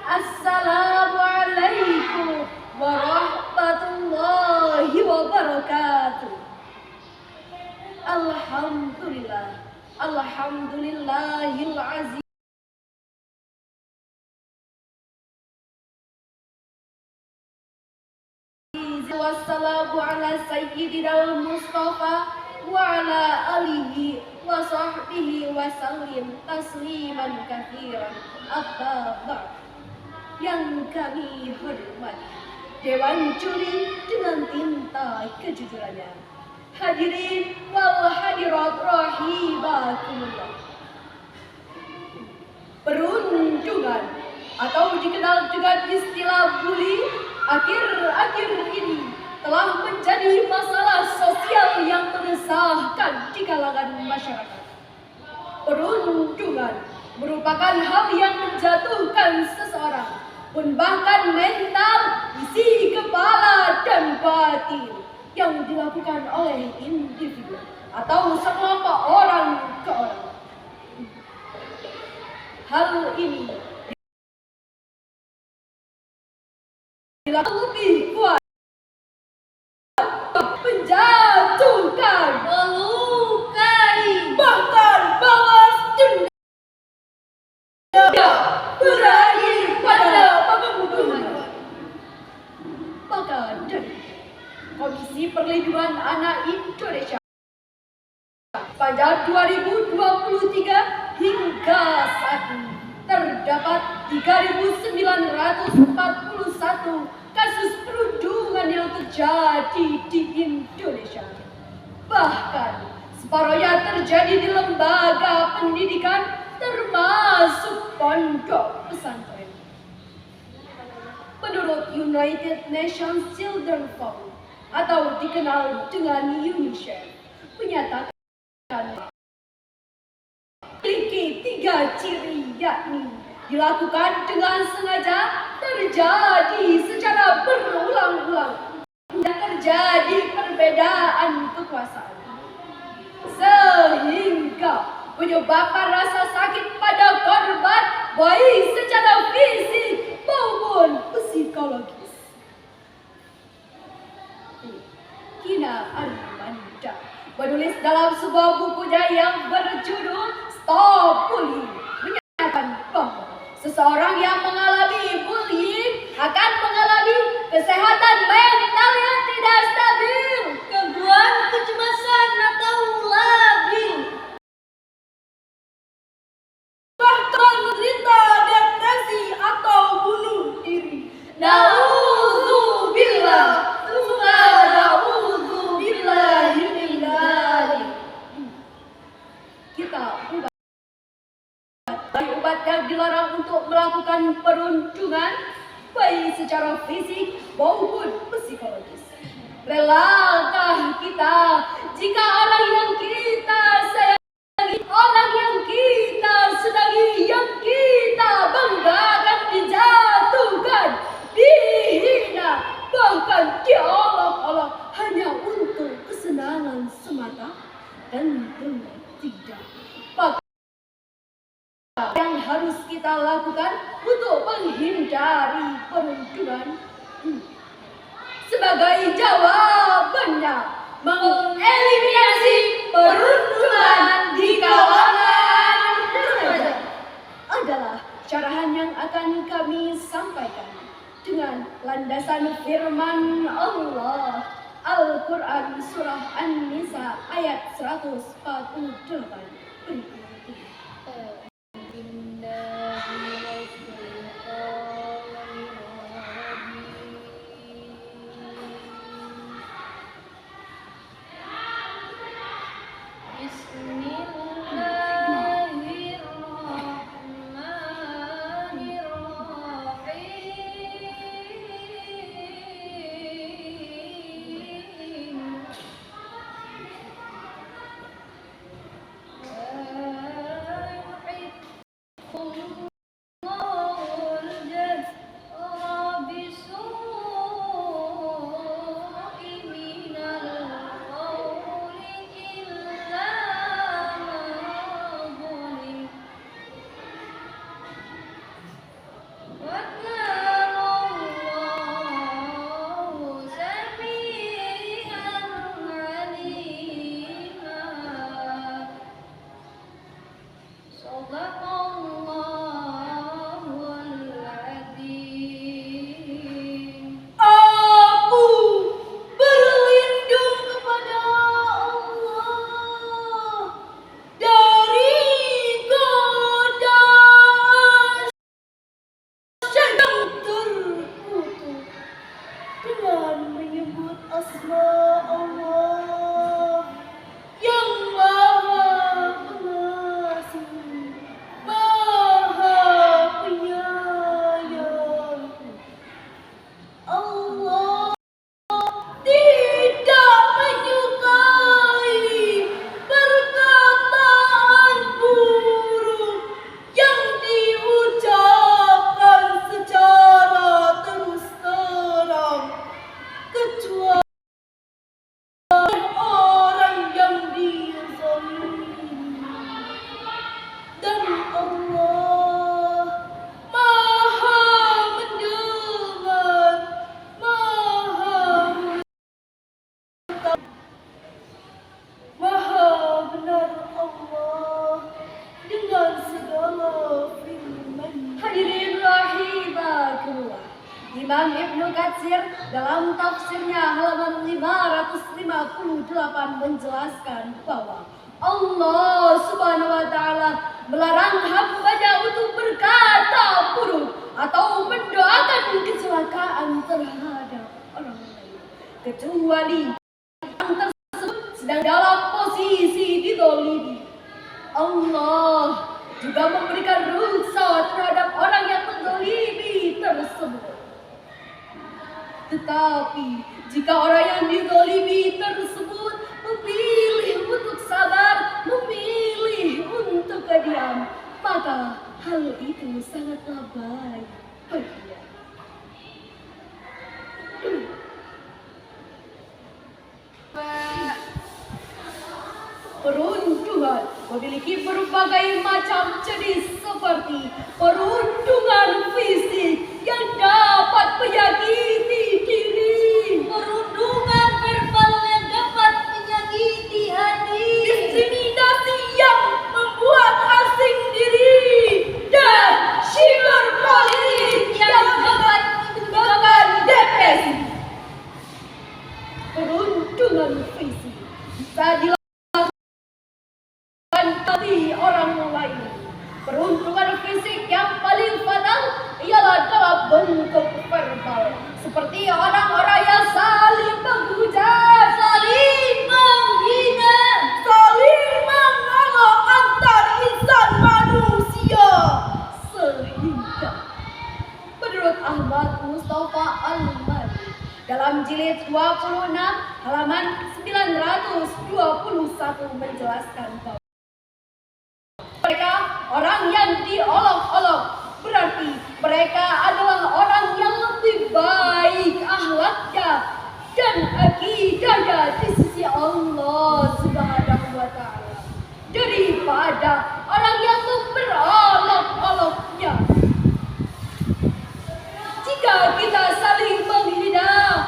Assalamualaikum warahmatullahi wabarakatuh. Alhamdulillah, alhamdulillahil azim. Wassalamu ala sayyidina Mustafa wa ala alihi wa sahbihi wa sallim tasliman katsiran. Amma ba'd. Yang kami hormati Dewan Juri dengan tinta kejujurannya, hadirin wal hadirat rahimakumullah. Perundungan atau dikenal dengan istilah bully akhir-akhir ini telah menjadi masalah sosial yang meresahkan di kalangan masyarakat. Perundungan merupakan hal yang menjatuhkan seseorang, pun bahkan mental, isi kepala dan batin, yang dilakukan oleh individu atau sekelompok orang ke orang. Hal ini dilakukan lebih kuat, menjatuhkan, melukai, bahkan balas dendam, berakhir pada pembunuhan. Maka dari Komisi Perlindungan Anak Indonesia pada 2023 hingga saat ini terdapat 3.941 kasus perundungan yang terjadi di Indonesia. Bahkan separuhnya terjadi di lembaga pendidikan termasuk pondok pesantren. Menurut United Nations Children Fund atau dikenal dengan UNICEF menyatakan memiliki 3 ciri, yakni dilakukan dengan sengaja, terjadi secara berulang-ulang, dan terjadi perbedaan kekuasaan, sehingga menyebabkan rasa sakit pada korban baik secara fisik maupun psikologis. Kina Armanda menulis dalam sebuah bukunya yang berjudul Stop Bullying, menyatakan bahwa seseorang yang mengalami bullying akan mengalami kesehatan mental yang tidak stabil, gangguan kecemasan atau labil, bahkan menderita depresi atau bunuh diri. Na'udzubillah, na'udzubillahi min dzalik. Kita umat yang dilarang untuk melakukan perundungan baik secara fisik maupun psikologis. Relakah kita jika orang yang kita sayangi, orang yang kita senangi, yang kita banggakan dijatuhkan, dihina, bahkan diolok-olok hanya untuk kesenangan semata? Tentu tidak. Yang harus kita lakukan untuk menghindari perundungan, sebagai jawabannya, mengeliminasi perundungan di kalangan remaja adalah carahan yang akan kami sampaikan dengan landasan firman Allah Al-Quran Surah An-Nisa ayat 148 berikut. Imam Ibnu Katsir dalam tafsirnya halaman 558 menjelaskan bahwa Allah Subhanahu wa taala melarang hamba-Nya untuk berkata buruk atau mendoakan kecelakaan terhadap orang lain, kecuali yang tersebut sedang dalam posisi dizalimi. Allah juga memberikan ruksa terhadap orang yang menzalimi tersebut. Tetapi jika orang yang dizalimi tersebut memilih untuk sabar, memilih untuk diam, maka hal itu sangatlah baik baginya. Perundungan memiliki berbagai macam jenis seperti perundungan fisik yang dapat menyakiti diri, perundungan verbal yang dapat menyakiti hati, diskriminasi yang membuat asing diri, dan cyberpolitik yang dapat menyebabkan depresi. Perundungan fisik bisa dilakukan orang lain. Perundungan fisik yang paling fatal ialah dalam bentuk verbal, seperti orang-orang yang saling menghujat, saling menghina, saling mengolok antar insan manusia, sehingga menurut Ahmad Mustafa Al-Mali dalam jilid 26 halaman 921 menjelaskan bahwa mereka orang yang diolok-olok berarti mereka adalah orang yang lebih baik akhlaknya dan akidahnya di sisi Allah Subhanahu wa taala daripada orang yang memperolok-oloknya. Jika kita saling menghina,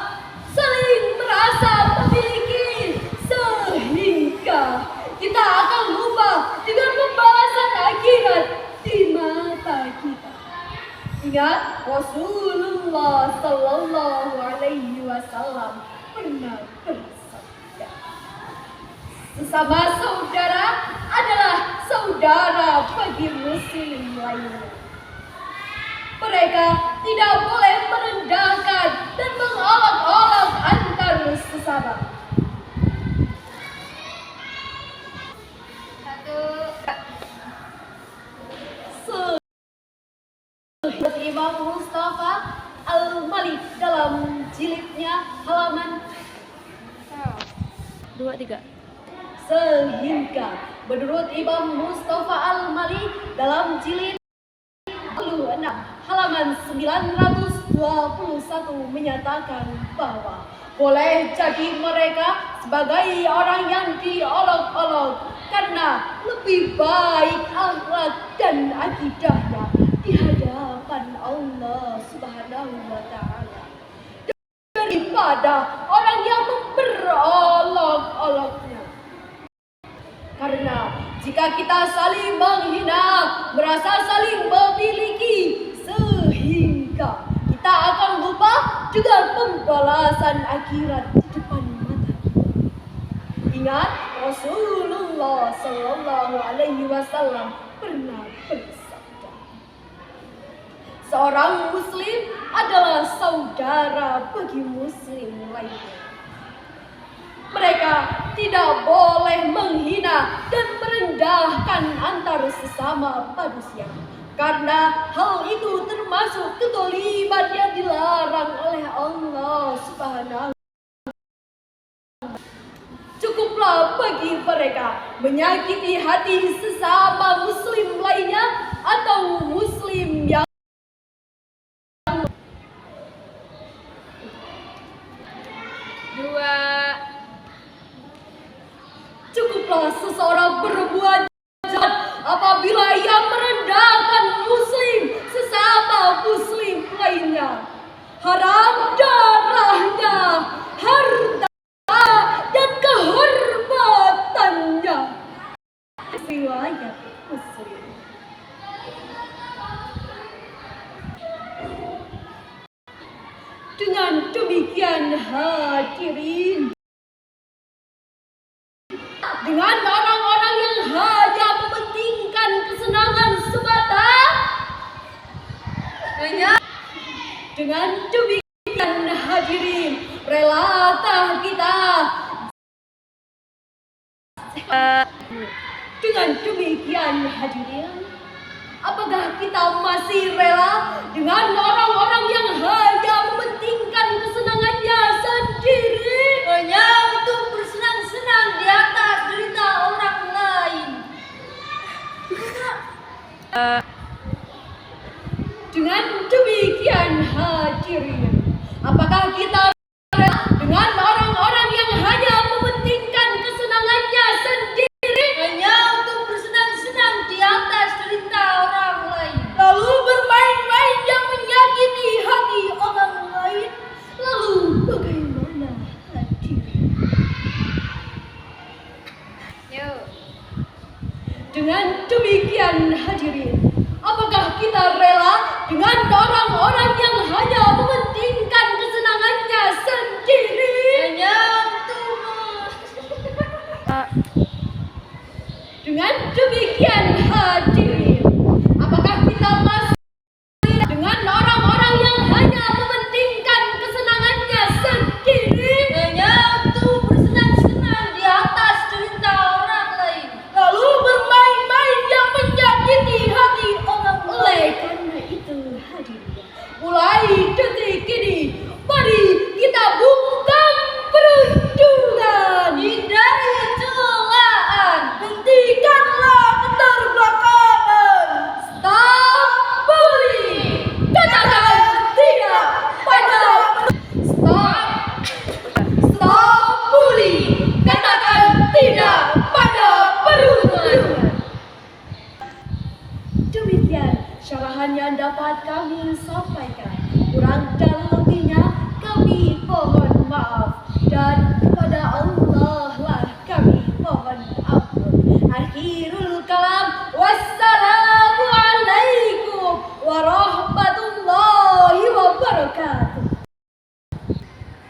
saling merasa memiliki, sehingga kita akan lupa dengan pembahasan akhirat di mata kita. Ingat, Rasulullah Sallallahu Alaihi Wasallam pernah bersabda, sesama saudara adalah saudara bagi muslim lainnya. Mereka tidak boleh merendahkan dan mengolok-olok antar sesama. Imam Mustafa Al-Malik dalam jilidnya halaman 23. Sehingga menurut Imam Mustafa Al-Malik dalam jilid 26 halaman 921 menyatakan bahwa boleh jadi mereka sebagai orang yang diolok-olok karena lebih baik akhlak dan akidahnya di hadapan Allah Subhanahu wa taala daripada orang yang memperolok-oloknya. Karena jika kita saling menghina, merasa saling memiliki, sehingga kita akan lupa dengan pembalasan akhirat di depan mata kita. Ingat, Rasulullah Sallallahu Alaihi Wasallam pernah bersabda, seorang muslim adalah saudara bagi muslim lainnya. Mereka tidak boleh menghina dan merendahkan antar sesama manusia, karena hal itu termasuk kezaliman yang dilarang oleh Allah Subhanahu. Cukuplah bagi mereka menyakiti hati sesama muslim lainnya atau muslim yang cukuplah seseorang berbuat jahat apabila ia merendahkan muslim sesama muslim lainnya. Haram darahnya, harta dan kehormatannya. Riwayat Muslim. Dengan demikian hadirin, dengan orang-orang yang hanya mementingkan kesenangan semata, dengan demikian hadirin, relakah kita? Dengan demikian hadirin, apakah kita masih rela dengan orang-orang yang hanya mementingkan kesenangannya sendiri, hanya untuk bersenang-senang di atas derita orang lain? Dengan demikian hadirin, apakah kita rela dengan orang-orang yang hanya mementingkan kesenangannya sendiri, hanya untuk bersenang-senang di atas derita orang lain, lalu bermain-main yang menyakiti hati orang lain? Lalu bagaimana hadirin? Dengan demikian hadirin, apakah kita rela dengan orang-orang yang hanya mementingkan kesenangannya sendiri, hanya untuk dengan demikian hadirin, apakah kita masih dengan orang-orang yang hanya mementingkan kesenangannya sendiri, hanya untuk bersenang-senang di atas derita orang lain, lalu bermain-main yang menyakiti hati orang lain? Oleh karena itu hadirin, mulai detik ini, mari kita bungkam perundungan, hindari celaan, hentikanlah keterbelakangan, stop bullying, katakan tidak pada stop bullying, katakan tidak pada perundungan. Demikian syarahan yang dapat kami sampaikan. Kurang dan lebihnya kami